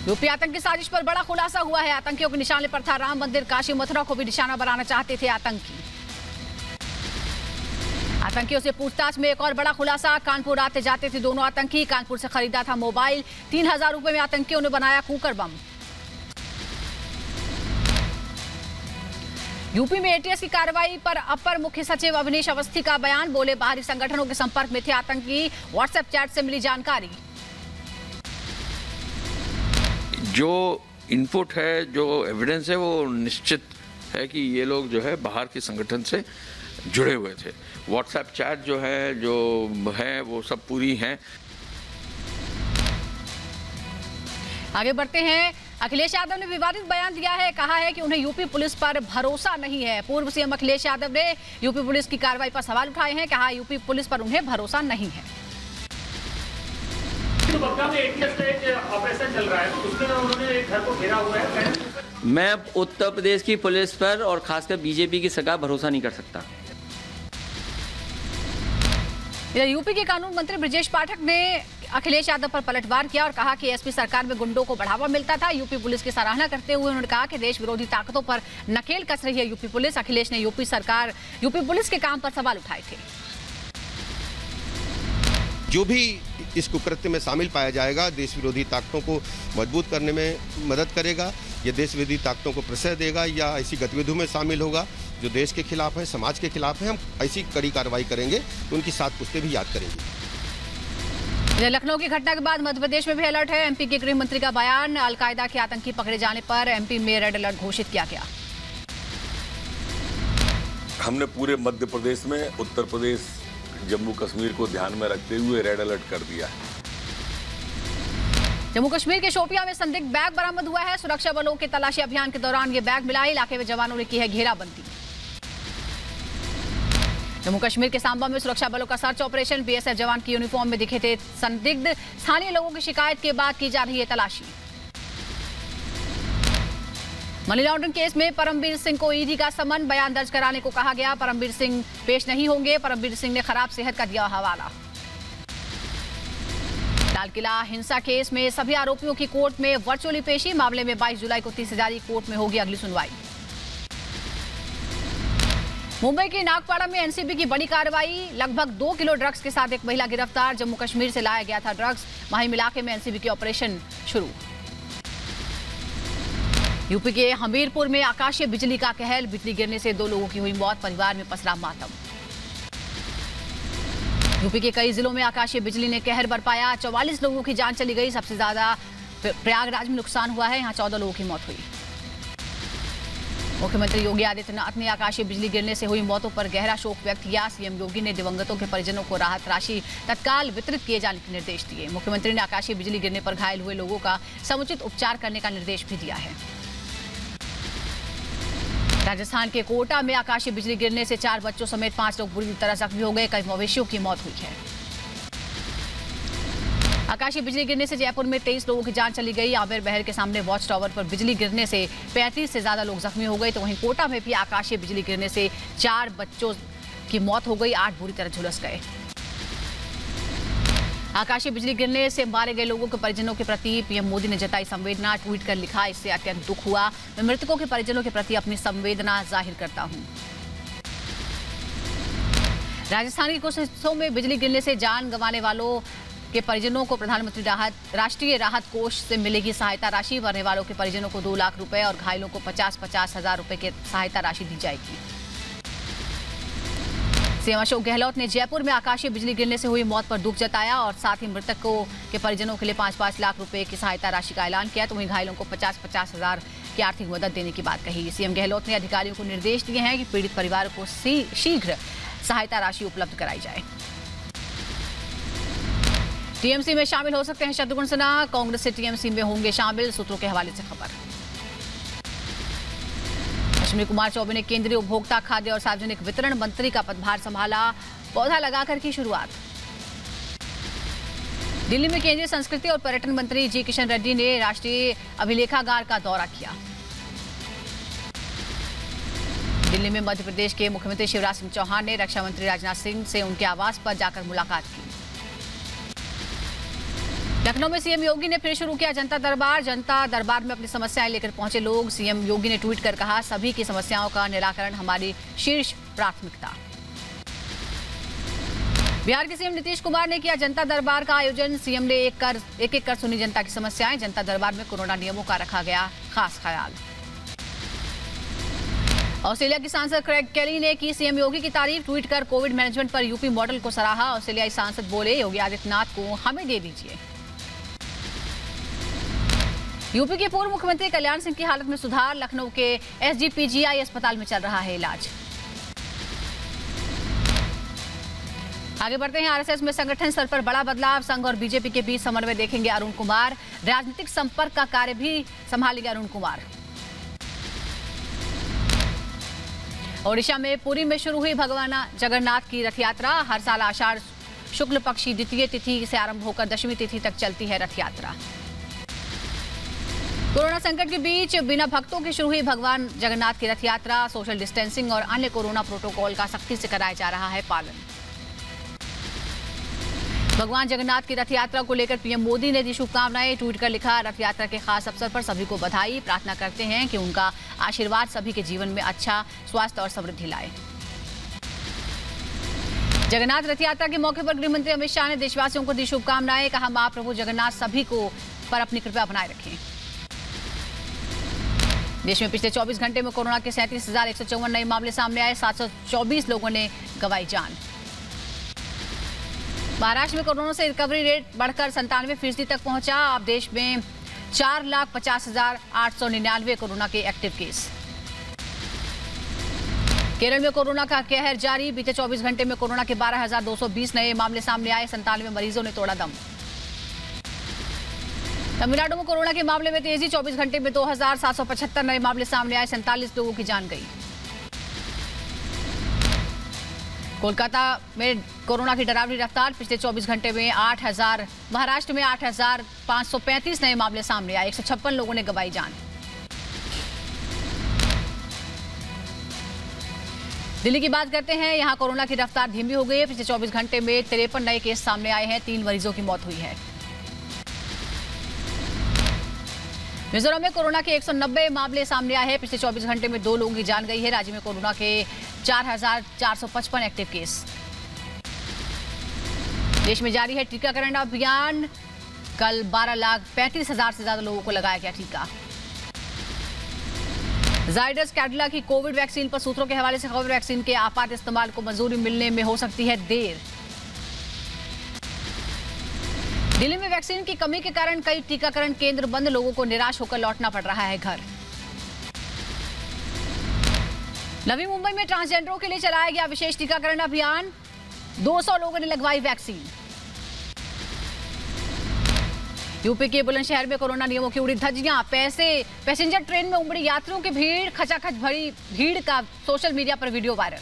UP आतंकी साजिश पर बड़ा खुलासा हुआ है। आतंकियों के निशाने पर था राम मंदिर, काशी मथुरा को भी निशाना बनाना चाहते थे आतंकी। आतंकियों से पूछताछ में एक और बड़ा खुलासा, कानपुर आते जाते थे दोनों आतंकी, कानपुर से खरीदा था मोबाइल, 3000 रुपए में आतंकियों ने बनाया कुकर बम। यूपी में एटीएस की कार्रवाई पर अपर मुख्य सचिव अवनीश अवस्थी का बयान, बोले बाहरी संगठनों के संपर्क में थे आतंकी, व्हाट्सएप चैट से मिली जानकारी। जो इनपुट है, जो एविडेंस है, वो निश्चित है कि ये लोग जो है बाहर के संगठन से जुड़े हुए थे। व्हाट्सएप चैट जो है वो सब पूरी हैं। आगे बढ़ते हैं। अखिलेश यादव ने विवादित बयान दिया है, कहा है कि उन्हें यूपी पुलिस पर भरोसा नहीं है। पूर्व सीएम अखिलेश यादव ने यूपी पुलिस की कार्रवाई पर सवाल उठाए हैं, कहा यूपी पुलिस पर उन्हें भरोसा नहीं है। ऑपरेशन चल रहा है, उसमें उन्होंने एक घर को घेरा हुआ है। मैं उत्तर प्रदेश की पुलिस पर और खासकर बीजेपी की सरकार भरोसा नहीं कर सकता। यूपी के कानून मंत्री ब्रजेश पाठक ने अखिलेश यादव पर पलटवार किया और कहा कि एसपी सरकार में गुंडों को बढ़ावा मिलता था। यूपी पुलिस की सराहना करते हुए उन्होंने कहा कि देश विरोधी ताकतों पर नकेल कस रही है यूपी पुलिस। अखिलेश ने यूपी पुलिस के काम पर सवाल उठाए थे। जो भी इस कुकृत्य में शामिल पाया जाएगा, देश विरोधी ताकतों को मजबूत करने में मदद करेगा, या देश विरोधी ताकतों को प्रश्रय देगा, या ऐसी गतिविधियों में शामिल होगा जो देश के खिलाफ है, समाज के खिलाफ है, हम ऐसी कड़ी कार्रवाई करेंगे तो उनकी 7 पुश्तें भी याद करेंगे। लखनऊ की घटना के बाद मध्य प्रदेश में भी अलर्ट है। एमपी के गृह मंत्री का बयान, अलकायदा के आतंकी पकड़े जाने पर एमपी में रेड अलर्ट घोषित किया गया। हमने पूरे मध्य प्रदेश में उत्तर प्रदेश, जम्मू कश्मीर को ध्यान में रखते हुए रेड अलर्ट कर दिया है। जम्मू कश्मीर के शोपियां में संदिग्ध बैग बरामद हुआ है। सुरक्षा बलों के तलाशी अभियान के दौरान ये बैग मिला है। इलाके में जवानों ने की है घेराबंदी। जम्मू कश्मीर के सांबा में सुरक्षा बलों का सर्च ऑपरेशन, बीएसएफ जवान की यूनिफॉर्म में दिखे थे संदिग्ध। स्थानीय लोगों की शिकायत के बाद की जा रही है तलाशी। मनी लॉन्ड्रिंग केस में परमबीर सिंह को ईडी का समन, बयान दर्ज कराने को कहा गया। परमबीर सिंह पेश नहीं होंगे। परमबीर सिंह ने खराब सेहत का दिया हवाला। लाल किला हिंसा केस में सभी आरोपियों की कोर्ट में वर्चुअली पेशी, मामले में 22 जुलाई को 30 हजारी कोर्ट में होगी अगली सुनवाई। मुंबई के नागपाड़ा में एनसीबी की बड़ी कार्रवाई, लगभग 2 किलो ड्रग्स के साथ एक महिला गिरफ्तार। जम्मू कश्मीर से लाया गया था ड्रग्स। माहिम इलाके में एनसीबी की ऑपरेशन शुरू। यूपी के हमीरपुर में आकाशीय बिजली का कहर, बिजली गिरने से 2 लोगों की हुई मौत, परिवार में पसरा मातम। यूपी के कई जिलों में आकाशीय बिजली ने कहर बरपाया, 44 लोगों की जान चली गई। सबसे ज्यादा प्रयागराज में नुकसान हुआ है, यहां 14 लोगों की मौत हुई। मुख्यमंत्री योगी आदित्यनाथ ने आकाशीय बिजली गिरने से हुई मौतों पर गहरा शोक व्यक्त किया। सीएम योगी ने दिवंगतों के परिजनों को राहत राशि तत्काल वितरित किए जाने के निर्देश दिए। मुख्यमंत्री ने आकाशीय बिजली गिरने पर घायल हुए लोगों का समुचित उपचार करने का निर्देश भी दिया है। राजस्थान के कोटा में आकाशीय बिजली गिरने से 4 बच्चों समेत 5 लोग बुरी तरह जख्मी हो गए। कई मवेशियों की मौत हुई है। आकाशीय बिजली गिरने से जयपुर में 23 लोगों की जान चली गई। आमेर बहर के सामने वॉच टावर पर बिजली गिरने से 35 से ज्यादा लोग जख्मी हो गए। तो वहीं कोटा में भी आकाशीय बिजली गिरने से 4 बच्चों की मौत हो गई, 8 बुरी तरह झुलस गए। आकाशीय बिजली गिरने से मारे गए लोगों के परिजनों के प्रति पीएम मोदी ने जताई संवेदना, ट्वीट कर लिखा, इससे अत्यंत दुख हुआ। मैं मृतकों के परिजनों के प्रति अपनी संवेदना जाहिर करता हूं। राजस्थान के कुछ हिस्सों में बिजली गिरने से जान गंवाने वालों के परिजनों को प्रधानमंत्री राष्ट्रीय राहत कोष से मिलेगी सहायता राशि। मरने वालों के परिजनों को 2 लाख रुपए और घायलों को 50-50 हजार रुपए की सहायता राशि दी जाएगी। सीएम अशोक गहलोत ने जयपुर में आकाशीय बिजली गिरने से हुई मौत पर दुख जताया और साथ ही मृतकों के परिजनों के लिए 5-5 लाख रुपए की सहायता राशि का ऐलान किया। तो वहीं घायलों को 50-50 हजार की आर्थिक मदद देने की बात कही। सीएम गहलोत ने अधिकारियों को निर्देश दिए हैं कि पीड़ित परिवारों को शीघ्र सहायता राशि उपलब्ध कराई जाए। टीएमसी में शामिल हो सकते हैं शत्रुघ्न सिन्हा, कांग्रेस से टीएमसी में होंगे शामिल, सूत्रों के हवाले से खबर। अश्विनी कुमार चौबे ने केंद्रीय उपभोक्ता, खाद्य और सार्वजनिक वितरण मंत्री का पदभार संभाला। पौधा लगाकर की शुरुआत। दिल्ली में केंद्रीय संस्कृति और पर्यटन मंत्री जी किशन रेड्डी ने राष्ट्रीय अभिलेखागार का दौरा किया। दिल्ली में मध्य प्रदेश के मुख्यमंत्री शिवराज सिंह चौहान ने रक्षा मंत्री राजनाथ सिंह से उनके आवास पर जाकर मुलाकात की। लखनऊ में सीएम योगी ने फिर शुरू किया जनता दरबार। जनता दरबार में अपनी समस्याएं लेकर पहुंचे लोग। सीएम योगी ने ट्वीट कर कहा, सभी की समस्याओं का निराकरण हमारी शीर्ष प्राथमिकता। बिहार के सीएम नीतीश कुमार ने किया जनता दरबार का आयोजन। सीएम ने एक एक कर सुनी जनता की समस्याएं। जनता दरबार में कोरोना नियमों का रखा गया खास ख्याल। ऑस्ट्रेलिया की सांसद क्रेग केली ने की सीएम योगी की तारीफ। ट्वीट कर कोविड मैनेजमेंट पर यूपी मॉडल को सराहा। ऑस्ट्रेलियाई सांसद बोले, योगी आदित्यनाथ को हमें दे दीजिए। यूपी के पूर्व मुख्यमंत्री कल्याण सिंह की हालत में सुधार। लखनऊ के एसजीपीजीआई अस्पताल में चल रहा है इलाज। आगे बढ़ते हैं। आरएसएस में संगठन स्तर पर बड़ा बदलाव। संघ और बीजेपी के बीच समन्वय देखेंगे अरुण कुमार। राजनीतिक संपर्क का कार्य भी संभालेंगे अरुण कुमार। ओडिशा में पुरी में शुरू हुई भगवान जगन्नाथ की रथ यात्रा। हर साल आषाढ़ शुक्ल पक्ष की द्वितीय तिथि से आरंभ होकर दशमी तिथि तक चलती है रथ यात्रा। कोरोना संकट के बीच बिना भक्तों की शुरू हुई भगवान जगन्नाथ की रथ यात्रा। सोशल डिस्टेंसिंग और अन्य कोरोना प्रोटोकॉल का सख्ती से कराया जा रहा है पालन। भगवान जगन्नाथ की रथ यात्रा को लेकर पीएम मोदी ने दी शुभकामनाएं। ट्वीट कर लिखा, रथ यात्रा के खास अवसर पर सभी को बधाई। प्रार्थना करते हैं कि उनका आशीर्वाद सभी के जीवन में अच्छा स्वास्थ्य और समृद्धि लाए। जगन्नाथ रथ यात्रा के मौके पर गृह मंत्री अमित शाह ने देशवासियों को दी शुभकामनाएं। कहा, महाप्रभु जगन्नाथ सभी को पर अपनी कृपा बनाए रखें। देश में पिछले 24 घंटे में कोरोना के 37,154 नए मामले सामने आए। 724 लोगों ने गंवाई जान। महाराष्ट्र में कोरोना से रिकवरी रेट बढ़कर 97% तक पहुंचा। अब देश में 4,50,899 कोरोना के एक्टिव केस। केरल में कोरोना का कहर जारी। बीते 24 घंटे में कोरोना के 12,220 नए मामले सामने आए। 97 मरीजों ने तोड़ा दम। तमिलनाडु में कोरोना के मामले में तेजी। 24 घंटे में 2,775 नए मामले सामने आए। 47 लोगों की जान गई। कोलकाता में कोरोना की डरावनी रफ्तार। पिछले 24 घंटे में महाराष्ट्र में 8,535 नए मामले सामने आए। 156 लोगों ने गंवाई जान। दिल्ली की बात करते हैं। यहां कोरोना की रफ्तार धीमी हो गई है। पिछले 24 घंटे में 53 नए केस सामने आए हैं। 3 मरीजों की मौत हुई है। मिजोरम में कोरोना के 190 मामले सामने आए हैं। पिछले 24 घंटे में 2 लोगों की जान गई है। राज्य में कोरोना के 4,455 एक्टिव केस। देश में जारी है टीकाकरण अभियान। कल 12,35,000 से ज्यादा लोगों को लगाया गया टीका। जाइडस कैडिला की कोविड वैक्सीन पर सूत्रों के हवाले से खबर, वैक्सीन के आपात इस्तेमाल को मंजूरी मिलने में हो सकती है देर। दिल्ली में वैक्सीन की कमी के कारण कई टीकाकरण केंद्र बंद। लोगों को निराश होकर लौटना पड़ रहा है घर। नवी मुंबई में ट्रांसजेंडरों के लिए चलाया गया विशेष टीकाकरण अभियान। 200 लोगों ने लगवाई वैक्सीन। यूपी के बुलंदशहर में कोरोना नियमों की उड़ी धज्जियां। पैसेंजर ट्रेन में उमड़ी यात्रियों की भीड़। खचाखच भरी भीड़ का सोशल मीडिया पर वीडियो वायरल।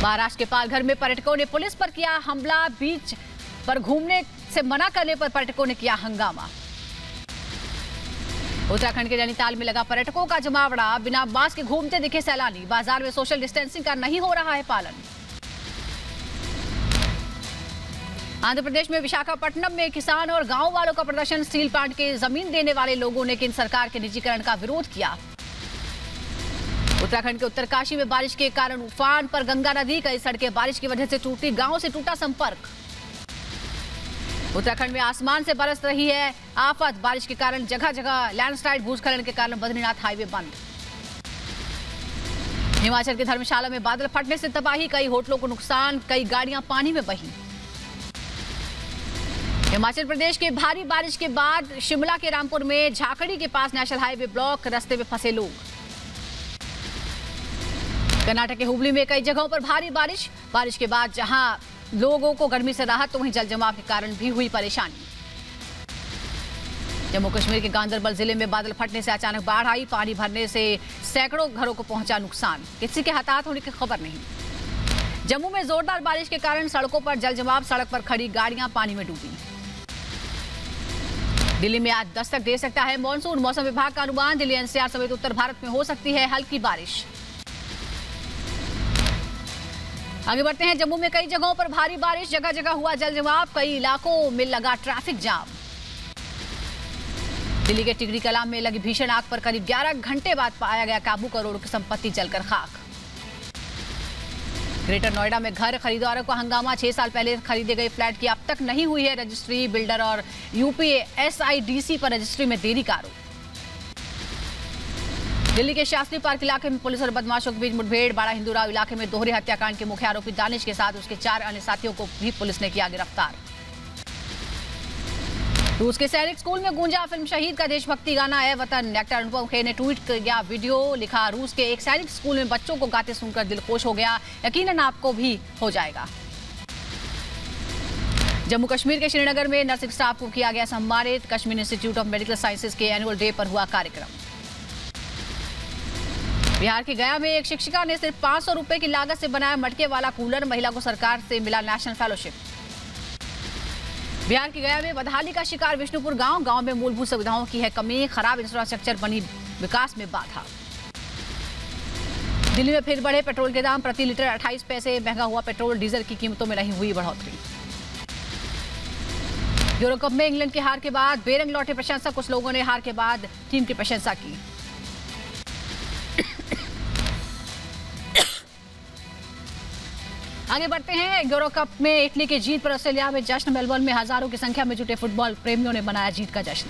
महाराष्ट्र के पालघर में पर्यटकों ने पुलिस पर किया हमला। बीच पर घूमने से मना करने पर पर्यटकों ने किया हंगामा। उत्तराखंड के नैनीताल में लगा पर्यटकों का जमावड़ा। बिना मास्क के घूमते दिखे सैलानी। बाजार में सोशल डिस्टेंसिंग का नहीं हो रहा है पालन। आंध्र प्रदेश में विशाखापट्टनम में किसान और गांव वालों का प्रदर्शन। स्टील प्लांट के जमीन देने वाले लोगों ने केंद्र सरकार के निजीकरण का विरोध किया। उत्तराखंड के उत्तरकाशी में बारिश के कारण उफान पर गंगा नदी। कई सड़कें बारिश की वजह से टूटी। गांव से टूटा संपर्क। उत्तराखंड में आसमान से बरस रही है आफत। बारिश के कारण जगह जगह लैंडस्लाइड। भूस्खलन के कारण बद्रीनाथ हाईवे बंद। हिमाचल के धर्मशाला में बादल फटने से तबाही। कई होटलों को नुकसान। कई गाड़ियां पानी में बही। हिमाचल प्रदेश के भारी बारिश के बाद शिमला के रामपुर में झाकड़ी के पास नेशनल हाईवे ब्लॉक। रास्ते में फंसे लोग। कर्नाटक के हुबली में कई जगहों पर भारी बारिश। बारिश के बाद जहां लोगों को गर्मी से राहत, तो वहीं जल जमाव के कारण भी हुई परेशानी। जम्मू कश्मीर के गांदरबल जिले में बादल फटने से अचानक बाढ़ आई। पानी भरने से सैकड़ों घरों को पहुंचा नुकसान। किसी के हताहत होने की खबर नहीं। जम्मू में जोरदार बारिश के कारण सड़कों पर जल जमाव। सड़क पर खड़ी गाड़ियां पानी में डूबी। दिल्ली में आज दस्तक दे सकता है मॉनसून। मौसम विभाग का अनुमान, दिल्ली एनसीआर समेत उत्तर भारत में हो सकती है हल्की बारिश। आगे बढ़ते हैं। जम्मू में कई जगहों पर भारी बारिश, जगह जगह हुआ जलजमाव, कई इलाकों में लगा ट्रैफिक जाम। दिल्ली के टिकरी कलां में लगी भीषण आग पर करीब 11 घंटे बाद पाया गया काबू, करोड़ों की संपत्ति जलकर खाक। ग्रेटर नोएडा में घर खरीदारों को हंगामा, 6 साल पहले खरीदे गए फ्लैट की अब तक नहीं हुई है रजिस्ट्री, बिल्डर और UPSIDC पर रजिस्ट्री में देरी का आरोप। दिल्ली के शास्त्री पार्क इलाके में पुलिस और बदमाशों के बीच मुठभेड़, बाड़ा हिंदूराव इलाके में दोहरे हत्याकांड के मुख्य आरोपी दानिश के साथ उसके 4 अन्य साथियों को भी पुलिस ने किया गिरफ्तार। रूस के सैनिक स्कूल में गूंजा फिल्म शहीद का देशभक्ति गाना है वतन। एक्टर अनुपम खेर ने ट्वीट किया वीडियो, लिखा रूस के एक सैनिक स्कूल में बच्चों को गाते सुनकर दिल खुश हो गया, यकीनन आपको भी हो जाएगा। जम्मू कश्मीर के श्रीनगर में नर्सिंग स्टाफ को किया गया सम्मानित, Kashmir institute of medical sciences के एनुअल डे पर हुआ कार्यक्रम। बिहार के गया में एक शिक्षिका ने सिर्फ 500 रुपए की लागत से बनाया मटके वाला कूलर, महिला को सरकार से मिला नेशनल फेलोशिप। बिहार के गया में बदहाली का शिकार विष्णुपुर गांव में मूलभूत सुविधाओं की है कमी, खराब इंफ्रास्ट्रक्चर बनी विकास में बाधा। दिल्ली में फिर बढ़े पेट्रोल के दाम, प्रति लीटर 28 पैसे महंगा हुआ पेट्रोल, डीजल की कीमतों में नहीं हुई बढ़ोतरी। यूरो कप में इंग्लैंड की हार के बाद बेरंग लौटे प्रशंसक, कुछ लोगों ने हार के बाद टीम की प्रशंसा की। आगे बढ़ते हैं। यूरो कप में इटली की जीत पर ऑस्ट्रेलिया में जश्न, मेलबर्न में हजारों की संख्या में जुटे फुटबॉल प्रेमियों ने मनाया जीत का जश्न।